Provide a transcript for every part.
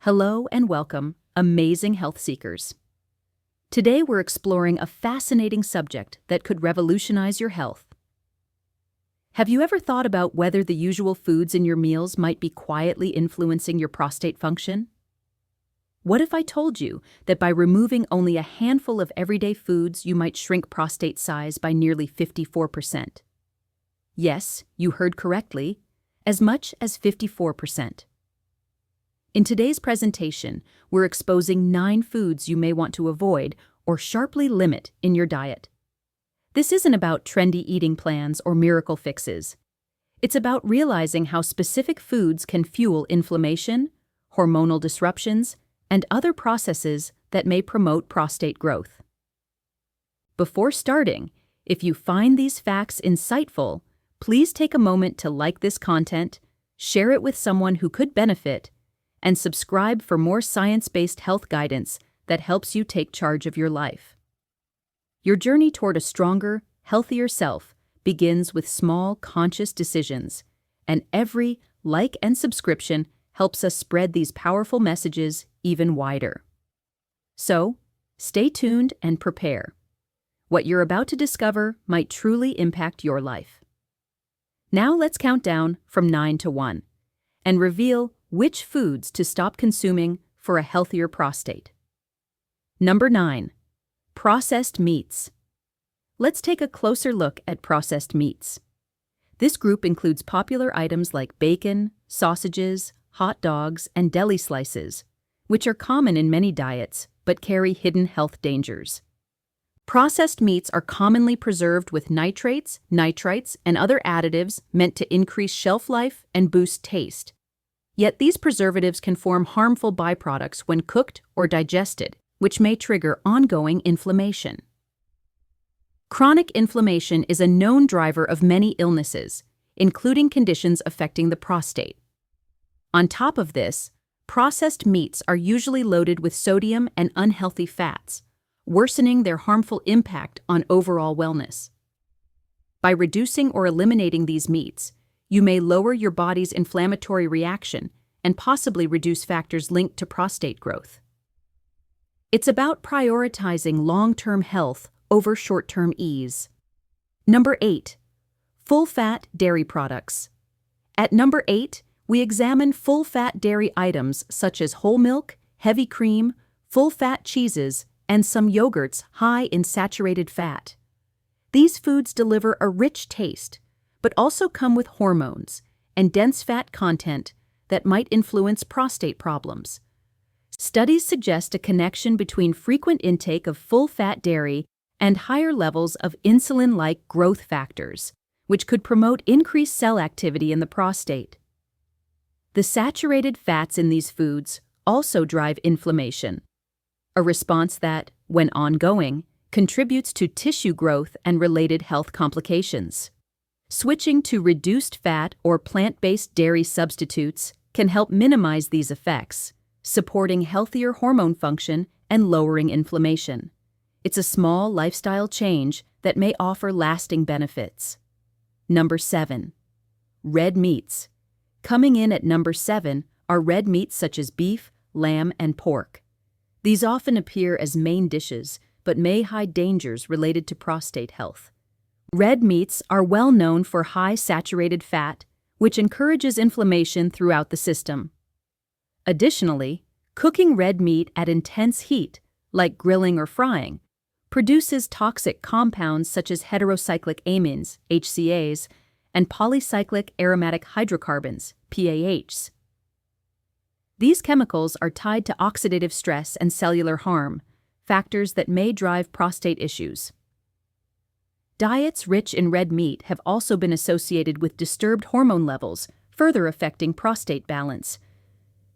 Hello and welcome, amazing health seekers. Today we're exploring a fascinating subject that could revolutionize your health. Have you ever thought about whether the usual foods in your meals might be quietly influencing your prostate function? What if I told you that by removing only a handful of everyday foods, you might shrink prostate size by nearly 54%? Yes, you heard correctly, as much as 54%. In today's presentation, we're exposing 9 foods you may want to avoid or sharply limit in your diet. This isn't about trendy eating plans or miracle fixes. It's about realizing how specific foods can fuel inflammation, hormonal disruptions, and other processes that may promote prostate growth. Before starting, if you find these facts insightful, please take a moment to like this content, share it with someone who could benefit, and subscribe for more science-based health guidance that helps you take charge of your life. Your journey toward a stronger, healthier self begins with small, conscious decisions, and every like and subscription helps us spread these powerful messages even wider. So, stay tuned and prepare. What you're about to discover might truly impact your life. Now let's count down from 9 to 1 and reveal which foods to stop consuming for a healthier prostate. Number 9. Processed meats. Let's take a closer look at processed meats. This group includes popular items like bacon, sausages, hot dogs, and deli slices, which are common in many diets but carry hidden health dangers. Processed meats are commonly preserved with nitrates, nitrites, and other additives meant to increase shelf life and boost taste. Yet these preservatives can form harmful byproducts when cooked or digested, which may trigger ongoing inflammation. Chronic inflammation is a known driver of many illnesses, including conditions affecting the prostate. On top of this, processed meats are usually loaded with sodium and unhealthy fats, worsening their harmful impact on overall wellness. By reducing or eliminating these meats, you may lower your body's inflammatory reaction and possibly reduce factors linked to prostate growth. It's about prioritizing long-term health over short-term ease. Number 8. Full-fat dairy products. At number 8, we examine full-fat dairy items such as whole milk, heavy cream, full-fat cheeses, and some yogurts high in saturated fat. These foods deliver a rich taste, but also come with hormones and dense fat content that might influence prostate problems. Studies suggest a connection between frequent intake of full-fat dairy and higher levels of insulin-like growth factors, which could promote increased cell activity in the prostate. The saturated fats in these foods also drive inflammation, a response that, when ongoing, contributes to tissue growth and related health complications. Switching to reduced fat or plant-based dairy substitutes can help minimize these effects, supporting healthier hormone function and lowering inflammation. It's a small lifestyle change that may offer lasting benefits. Number 7. Red meats. Coming in at number 7 are red meats such as beef, lamb, and pork. These often appear as main dishes, but may hide dangers related to prostate health. Red meats are well known for high saturated fat, which encourages inflammation throughout the system. Additionally, cooking red meat at intense heat, like grilling or frying, produces toxic compounds such as heterocyclic amines, HCAs, and polycyclic aromatic hydrocarbons, PAHs. These chemicals are tied to oxidative stress and cellular harm, factors that may drive prostate issues. Diets rich in red meat have also been associated with disturbed hormone levels, further affecting prostate balance.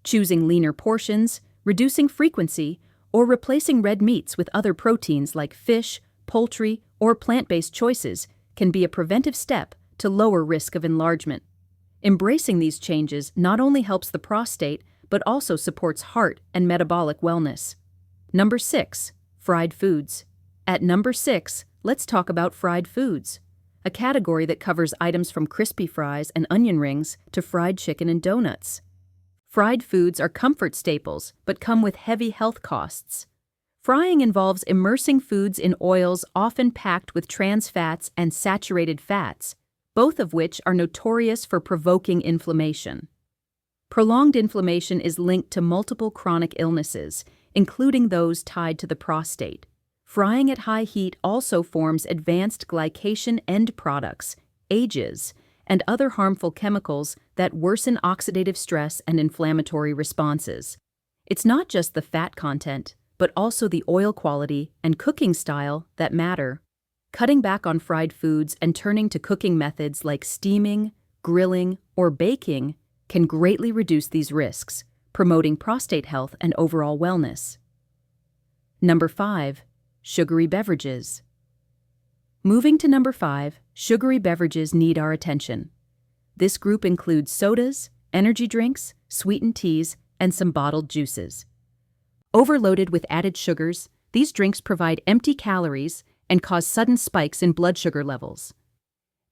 Choosing leaner portions, reducing frequency, or replacing red meats with other proteins like fish, poultry, or plant-based choices can be a preventive step to lower risk of enlargement. Embracing these changes not only helps the prostate, but also supports heart and metabolic wellness. Number 6. Fried foods. At number 6, let's talk about fried foods, a category that covers items from crispy fries and onion rings to fried chicken and donuts. Fried foods are comfort staples but come with heavy health costs. Frying involves immersing foods in oils often packed with trans fats and saturated fats, both of which are notorious for provoking inflammation. Prolonged inflammation is linked to multiple chronic illnesses, including those tied to the prostate. Frying at high heat also forms advanced glycation end products, AGEs, and other harmful chemicals that worsen oxidative stress and inflammatory responses. It's not just the fat content, but also the oil quality and cooking style that matter. Cutting back on fried foods and turning to cooking methods like steaming, grilling, or baking can greatly reduce these risks, promoting prostate health and overall wellness. Number 5. Sugary beverages. Moving to number 5, sugary beverages need our attention. This group includes sodas, energy drinks, sweetened teas, and some bottled juices. Overloaded with added sugars, these drinks provide empty calories and cause sudden spikes in blood sugar levels.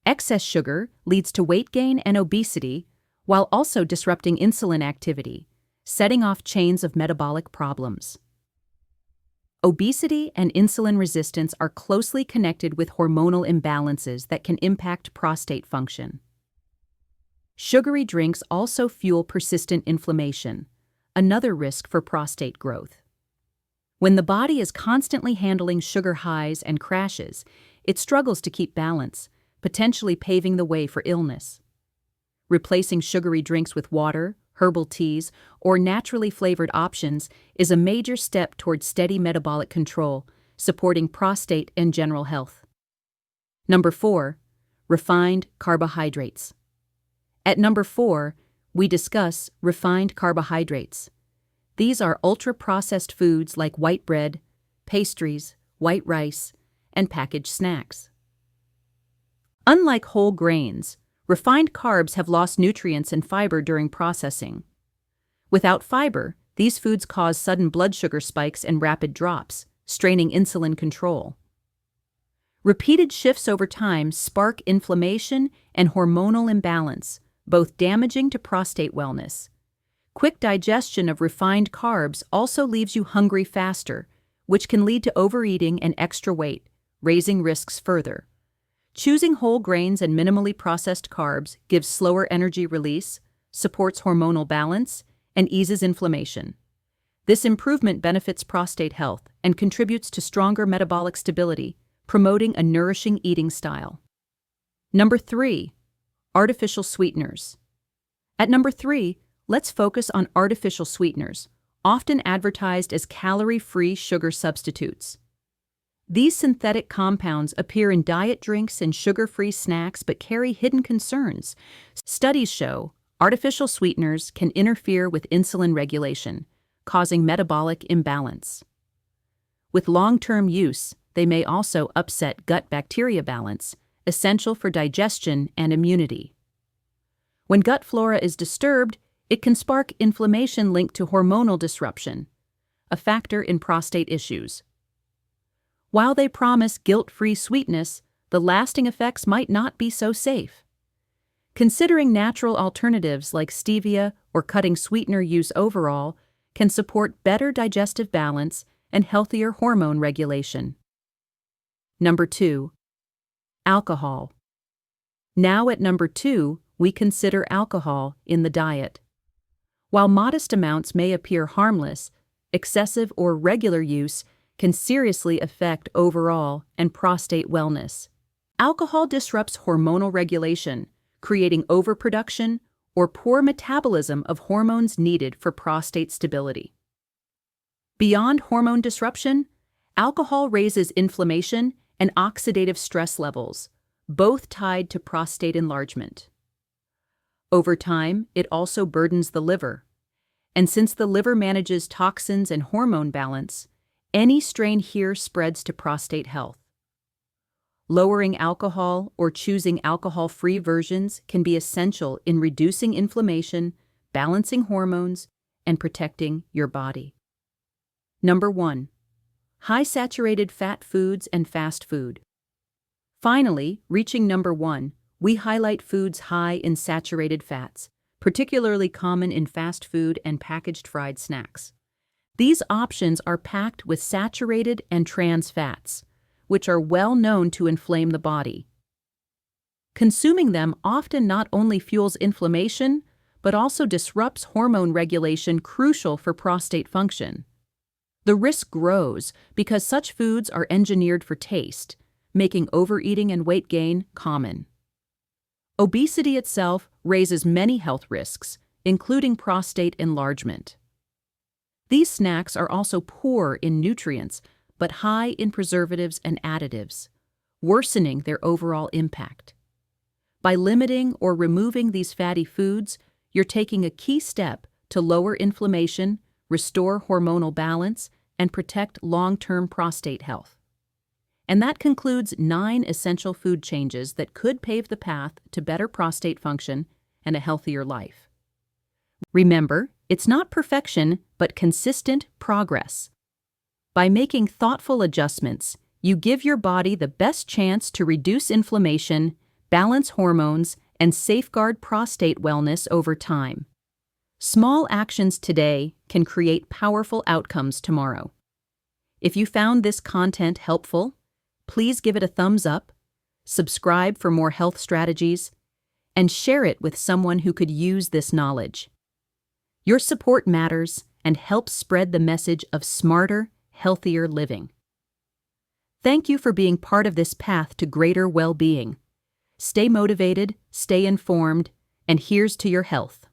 Excess sugar leads to weight gain and obesity, while also disrupting insulin activity, setting off chains of metabolic problems. Obesity and insulin resistance are closely connected with hormonal imbalances that can impact prostate function. Sugary drinks also fuel persistent inflammation, another risk for prostate growth. When the body is constantly handling sugar highs and crashes, it struggles to keep balance, potentially paving the way for illness. Replacing sugary drinks with water, herbal teas, or naturally flavored options is a major step toward steady metabolic control, supporting prostate and general health. Number 4. Refined carbohydrates. At number 4, we discuss refined carbohydrates. These are ultra-processed foods like white bread, pastries, white rice, and packaged snacks. Unlike whole grains, refined carbs have lost nutrients and fiber during processing. Without fiber, these foods cause sudden blood sugar spikes and rapid drops, straining insulin control. Repeated shifts over time spark inflammation and hormonal imbalance, both damaging to prostate wellness. Quick digestion of refined carbs also leaves you hungry faster, which can lead to overeating and extra weight, raising risks further. Choosing whole grains and minimally processed carbs gives slower energy release, supports hormonal balance, and eases inflammation. This improvement benefits prostate health and contributes to stronger metabolic stability, promoting a nourishing eating style. Number 3. Artificial sweeteners. At number 3, let's focus on artificial sweeteners, often advertised as calorie-free sugar substitutes. These synthetic compounds appear in diet drinks and sugar-free snacks but carry hidden concerns. Studies show artificial sweeteners can interfere with insulin regulation, causing metabolic imbalance. With long-term use, they may also upset gut bacteria balance, essential for digestion and immunity. When gut flora is disturbed, it can spark inflammation linked to hormonal disruption, a factor in prostate issues. While they promise guilt-free sweetness, the lasting effects might not be so safe. Considering natural alternatives like stevia or cutting sweetener use overall can support better digestive balance and healthier hormone regulation. Number 2. Alcohol. Now at number 2, we consider alcohol in the diet. While modest amounts may appear harmless, excessive or regular use can seriously affect overall and prostate wellness. Alcohol disrupts hormonal regulation, creating overproduction or poor metabolism of hormones needed for prostate stability. Beyond hormone disruption, alcohol raises inflammation and oxidative stress levels, both tied to prostate enlargement. Over time, it also burdens the liver. And since the liver manages toxins and hormone balance, any strain here spreads to prostate health. Lowering alcohol or choosing alcohol-free versions can be essential in reducing inflammation, balancing hormones, and protecting your body. Number 1. High-saturated fat foods and fast food. Finally, reaching number 1, we highlight foods high in saturated fats, particularly common in fast food and packaged fried snacks. These options are packed with saturated and trans fats, which are well known to inflame the body. Consuming them often not only fuels inflammation, but also disrupts hormone regulation crucial for prostate function. The risk grows because such foods are engineered for taste, making overeating and weight gain common. Obesity itself raises many health risks, including prostate enlargement. These snacks are also poor in nutrients, but high in preservatives and additives, worsening their overall impact. By limiting or removing these fatty foods, you're taking a key step to lower inflammation, restore hormonal balance, and protect long-term prostate health. And that concludes 9 essential food changes that could pave the path to better prostate function and a healthier life. Remember, it's not perfection, but consistent progress. By making thoughtful adjustments, you give your body the best chance to reduce inflammation, balance hormones, and safeguard prostate wellness over time. Small actions today can create powerful outcomes tomorrow. If you found this content helpful, please give it a thumbs up, subscribe for more health strategies, and share it with someone who could use this knowledge. Your support matters and helps spread the message of smarter, healthier living. Thank you for being part of this path to greater well-being. Stay motivated, stay informed, and here's to your health.